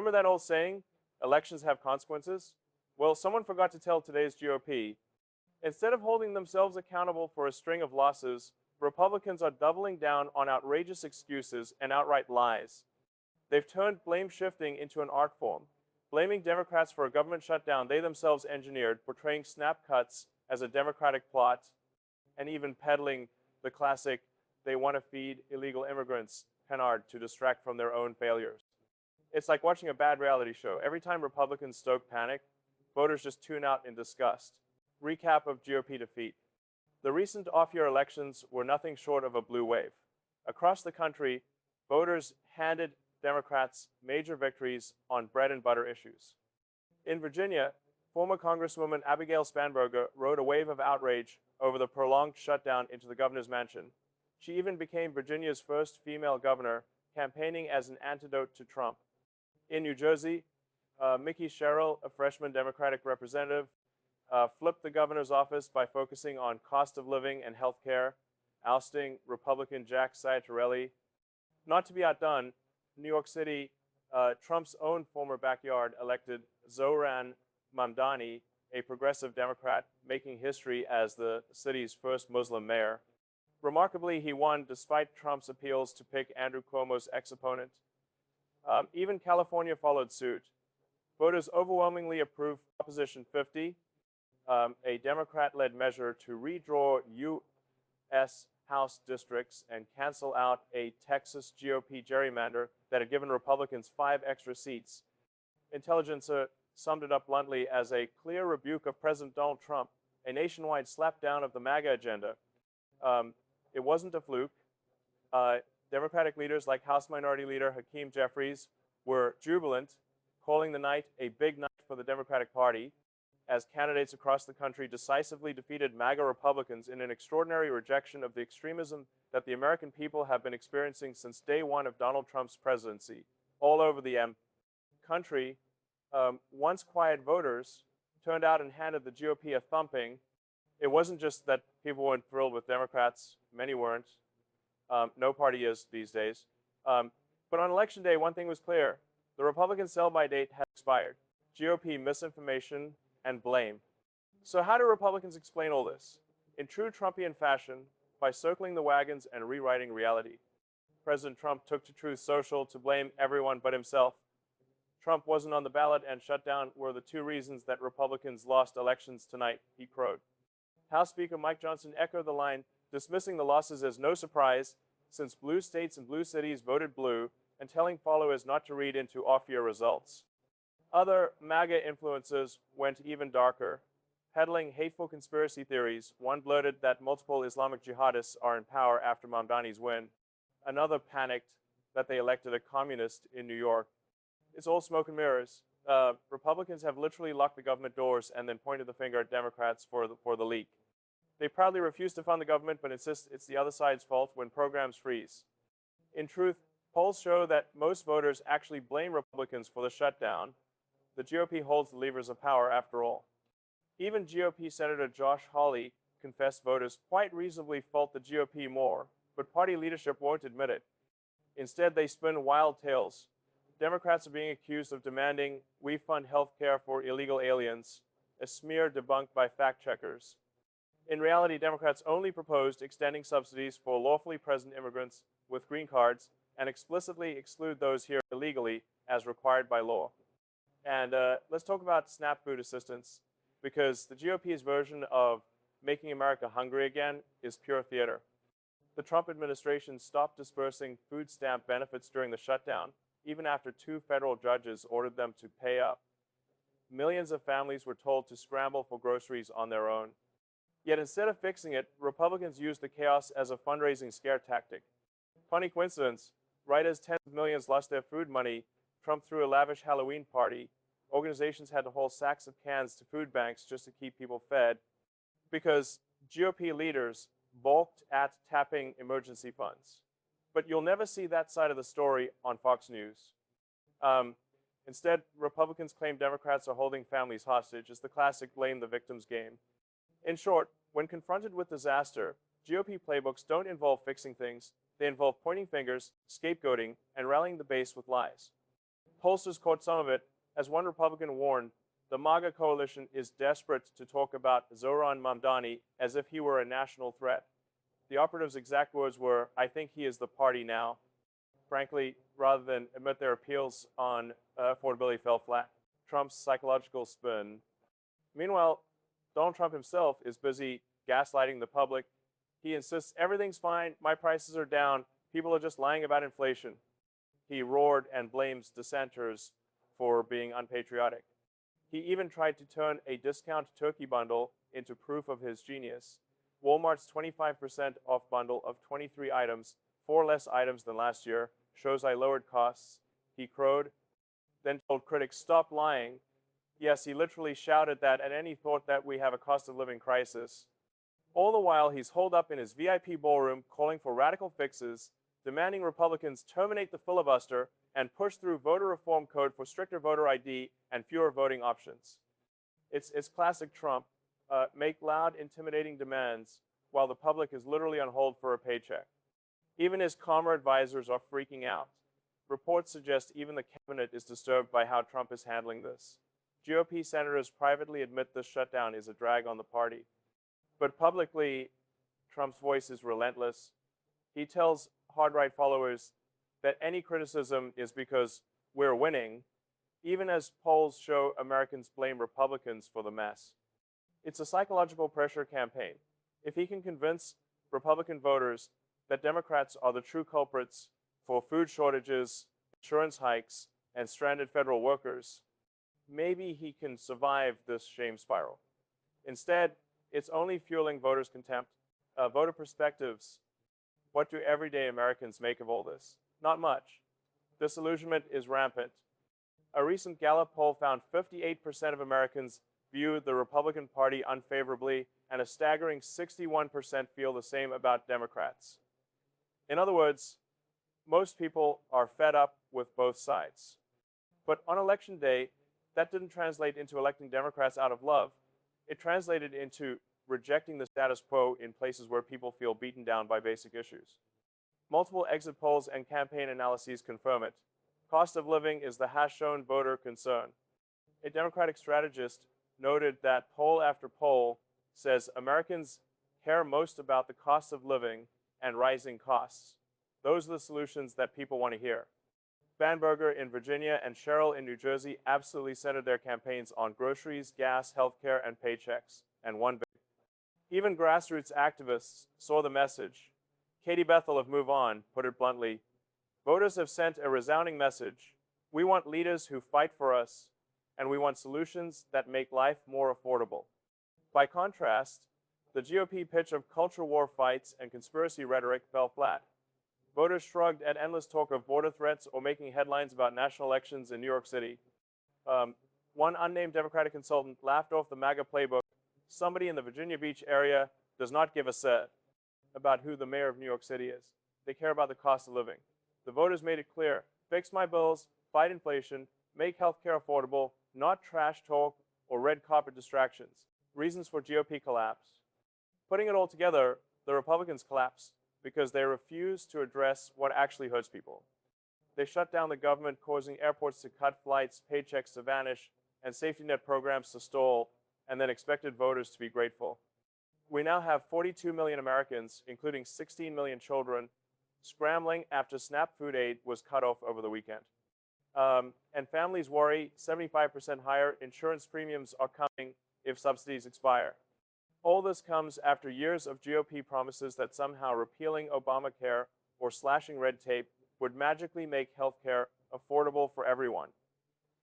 Remember that old saying, elections have consequences? Well, someone forgot to tell today's GOP, instead of holding themselves accountable for a string of losses, Republicans are doubling down on outrageous excuses and outright lies. They've turned blame shifting into an art form, blaming Democrats for a government shutdown they themselves engineered, portraying snap cuts as a Democratic plot, and even peddling the classic, they want to feed illegal immigrants canard to distract from their own failures. It's like watching a bad reality show. Every time Republicans stoke panic, voters just tune out in disgust. Recap of GOP defeat. The recent off-year elections were nothing short of a blue wave. Across the country, voters handed Democrats major victories on bread and butter issues. In Virginia, former Congresswoman Abigail Spanberger rode a wave of outrage over the prolonged shutdown into the governor's mansion. She even became Virginia's first female governor, campaigning as an antidote to Trump. In New Jersey, Mickey Sherrill, a freshman Democratic representative, flipped the governor's office by focusing on cost of living and health care, ousting Republican Jack Ciattarelli. Not to be outdone, New York City, Trump's own former backyard elected Zohran Mamdani, a progressive Democrat, making history as the city's first Muslim mayor. Remarkably, he won despite Trump's appeals to pick Andrew Cuomo's ex-opponent. Even California followed suit. Voters overwhelmingly approved Proposition 50, a Democrat-led measure to redraw U.S. House districts and cancel out a Texas GOP gerrymander that had given Republicans 5 extra seats. Intelligencer summed it up bluntly as a clear rebuke of President Donald Trump, a nationwide slapdown of the MAGA agenda. It wasn't a fluke. Democratic leaders like House Minority Leader Hakeem Jeffries were jubilant, calling the night a big night for the Democratic Party, as candidates across the country decisively defeated MAGA Republicans in an extraordinary rejection of the extremism that the American people have been experiencing since day one of Donald Trump's presidency. All over the country, once quiet voters turned out and handed the GOP a thumping. It wasn't just that people weren't thrilled with Democrats, many weren't. No party is these days. But on election day, one thing was clear. The Republican sell-by date had expired. GOP misinformation and blame. So how do Republicans explain all this? In true Trumpian fashion, by circling the wagons and rewriting reality. President Trump took to Truth Social to blame everyone but himself. Trump wasn't on the ballot and shutdown were the 2 reasons that Republicans lost elections tonight, he crowed. House Speaker Mike Johnson echoed the line, dismissing the losses as no surprise, since blue states and blue cities voted blue, and telling followers not to read into off-year results. Other MAGA influencers went even darker, peddling hateful conspiracy theories. One blurted that multiple Islamic jihadists are in power after Mamdani's win. Another panicked that they elected a communist in New York. It's all smoke and mirrors. Republicans have literally locked the government doors and then pointed the finger at Democrats for the leak. They proudly refuse to fund the government, but insist it's the other side's fault when programs freeze. In truth, polls show that most voters actually blame Republicans for the shutdown. The GOP holds the levers of power after all. Even GOP Senator Josh Hawley confessed voters quite reasonably fault the GOP more, but party leadership won't admit it. Instead, they spin wild tales. Democrats are being accused of demanding we fund health care for illegal aliens, a smear debunked by fact-checkers. In reality, Democrats only proposed extending subsidies for lawfully present immigrants with green cards and explicitly exclude those here illegally as required by law. And let's talk about SNAP food assistance, because the GOP's version of making America hungry again is pure theater. The Trump administration stopped dispersing food stamp benefits during the shutdown, even after 2 federal judges ordered them to pay up. Millions of families were told to scramble for groceries on their own. Yet instead of fixing it, Republicans used the chaos as a fundraising scare tactic. Funny coincidence, right as tens of millions lost their food money, Trump threw a lavish Halloween party. Organizations had to haul sacks of cans to food banks just to keep people fed, because GOP leaders balked at tapping emergency funds. But you'll never see that side of the story on Fox News. Instead, Republicans claim Democrats are holding families hostage. It's the classic blame the victims game. In short, when confronted with disaster, GOP playbooks don't involve fixing things. They involve pointing fingers, scapegoating, and rallying the base with lies. Pollsters caught some of it. As one Republican warned, the MAGA coalition is desperate to talk about Zohran Mamdani as if he were a national threat. The operative's exact words were, "I think he is the party now." Frankly, rather than admit their appeals on affordability fell flat. Trump's psychological spin. Meanwhile, Donald Trump himself is busy gaslighting the public. He insists everything's fine, my prices are down, people are just lying about inflation. He roared and blames dissenters for being unpatriotic. He even tried to turn a discount turkey bundle into proof of his genius. Walmart's 25% off bundle of 23 items, 4 less items than last year, shows I lowered costs, he crowed, then told critics, "Stop lying." Yes, he literally shouted that at any thought that we have a cost of living crisis. All the while, he's holed up in his VIP ballroom calling for radical fixes, demanding Republicans terminate the filibuster and push through voter reform code for stricter voter ID and fewer voting options. It's classic Trump. Make loud, intimidating demands while the public is literally on hold for a paycheck. Even his calmer advisors are freaking out. Reports suggest even the cabinet is disturbed by how Trump is handling this. GOP senators privately admit this shutdown is a drag on the party. But publicly, Trump's voice is relentless. He tells hard-right followers that any criticism is because we're winning, even as polls show Americans blame Republicans for the mess. It's a psychological pressure campaign. If he can convince Republican voters that Democrats are the true culprits for food shortages, insurance hikes, and stranded federal workers, maybe he can survive this shame spiral. Instead, it's only fueling voters' contempt. Voter perspectives. What do everyday Americans make of all this? Not much. Disillusionment is rampant. A recent Gallup poll found 58% of Americans view the Republican Party unfavorably, and a staggering 61% feel the same about Democrats. In other words, most people are fed up with both sides. But on election day, that didn't translate into electing Democrats out of love. It translated into rejecting the status quo in places where people feel beaten down by basic issues. Multiple exit polls and campaign analyses confirm it. Cost of living is the has-shown voter concern. A Democratic strategist noted that poll after poll says Americans care most about the cost of living and rising costs. Those are the solutions that people want to hear. Banberger in Virginia and Sherrill in New Jersey absolutely centered their campaigns on groceries, gas, healthcare, and paychecks, and won big. Even grassroots activists saw the message. Katie Bethel of Move On put it bluntly, "Voters have sent a resounding message. We want leaders who fight for us, and we want solutions that make life more affordable." By contrast, the GOP pitch of culture war fights and conspiracy rhetoric fell flat. Voters shrugged at endless talk of border threats or making headlines about national elections in New York City. One unnamed Democratic consultant laughed off the MAGA playbook. Somebody in the Virginia Beach area does not give a set about who the mayor of New York City is. They care about the cost of living. The voters made it clear, fix my bills, fight inflation, make healthcare affordable, not trash talk or red carpet distractions. Reasons for GOP collapse. Putting it all together, the Republicans collapsed because they refused to address what actually hurts people. They shut down the government, causing airports to cut flights, paychecks to vanish, and safety net programs to stall, and then expected voters to be grateful. We now have 42 million Americans, including 16 million children, scrambling after SNAP food aid was cut off over the weekend. And families worry 75% higher insurance premiums are coming if subsidies expire. All this comes after years of GOP promises that somehow repealing Obamacare or slashing red tape would magically make healthcare affordable for everyone.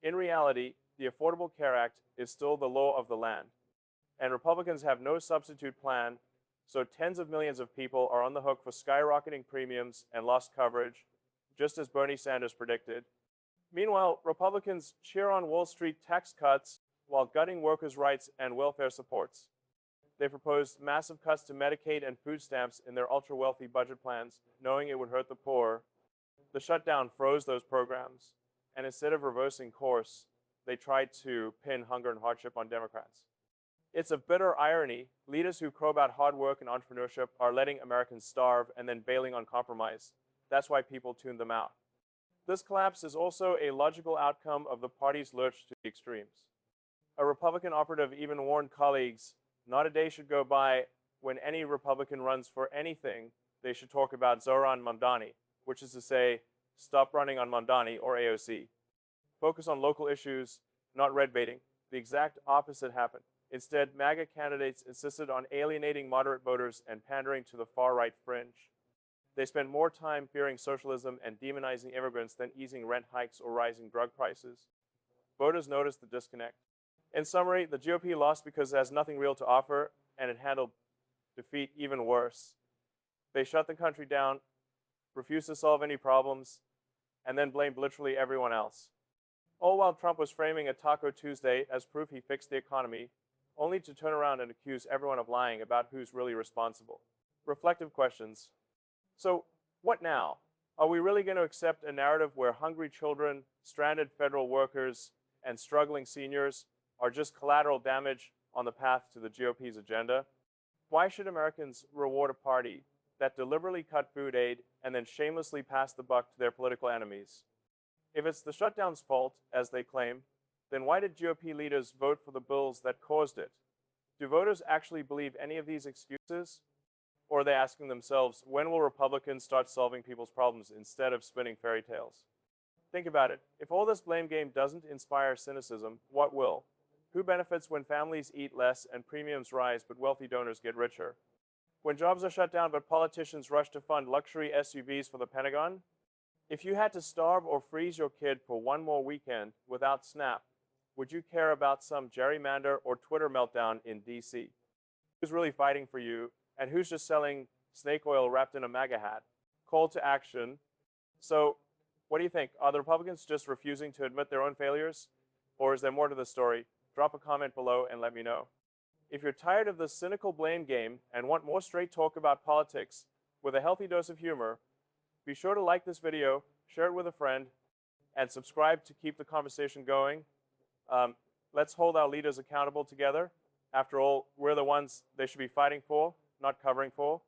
In reality, the Affordable Care Act is still the law of the land, and Republicans have no substitute plan, so tens of millions of people are on the hook for skyrocketing premiums and lost coverage, just as Bernie Sanders predicted. Meanwhile, Republicans cheer on Wall Street tax cuts while gutting workers' rights and welfare supports. They proposed massive cuts to Medicaid and food stamps in their ultra-wealthy budget plans, knowing it would hurt the poor. The shutdown froze those programs, and instead of reversing course, they tried to pin hunger and hardship on Democrats. It's a bitter irony. Leaders who crow about hard work and entrepreneurship are letting Americans starve and then bailing on compromise. That's why people tune them out. This collapse is also a logical outcome of the party's lurch to the extremes. A Republican operative even warned colleagues, not a day should go by when any Republican runs for anything, they should talk about Zoran Mamdani, which is to say, stop running on Mamdani or AOC. Focus on local issues, not red baiting. The exact opposite happened. Instead, MAGA candidates insisted on alienating moderate voters and pandering to the far-right fringe. They spent more time fearing socialism and demonizing immigrants than easing rent hikes or rising drug prices. Voters noticed the disconnect. In summary, the GOP lost because it has nothing real to offer, and it handled defeat even worse. They shut the country down, refused to solve any problems, and then blamed literally everyone else. All while Trump was framing a Taco Tuesday as proof he fixed the economy, only to turn around and accuse everyone of lying about who's really responsible. Reflective questions. So, what now? Are we really going to accept a narrative where hungry children, stranded federal workers, and struggling seniors are just collateral damage on the path to the GOP's agenda? Why should Americans reward a party that deliberately cut food aid and then shamelessly passed the buck to their political enemies? If it's the shutdown's fault, as they claim, then why did GOP leaders vote for the bills that caused it? Do voters actually believe any of these excuses? Or are they asking themselves, when will Republicans start solving people's problems instead of spinning fairy tales? Think about it. If all this blame game doesn't inspire cynicism, what will? Who benefits when families eat less and premiums rise but wealthy donors get richer? When jobs are shut down but politicians rush to fund luxury SUVs for the Pentagon? If you had to starve or freeze your kid for one more weekend without SNAP, would you care about some gerrymander or Twitter meltdown in DC? Who's really fighting for you, and who's just selling snake oil wrapped in a MAGA hat? Call to action. So, what do you think? Are the Republicans just refusing to admit their own failures? Or is there more to the story? Drop a comment below and let me know. If you're tired of the cynical blame game and want more straight talk about politics with a healthy dose of humor, be sure to like this video, share it with a friend, and subscribe to keep the conversation going. Let's hold our leaders accountable together. After all, we're the ones they should be fighting for, not covering for.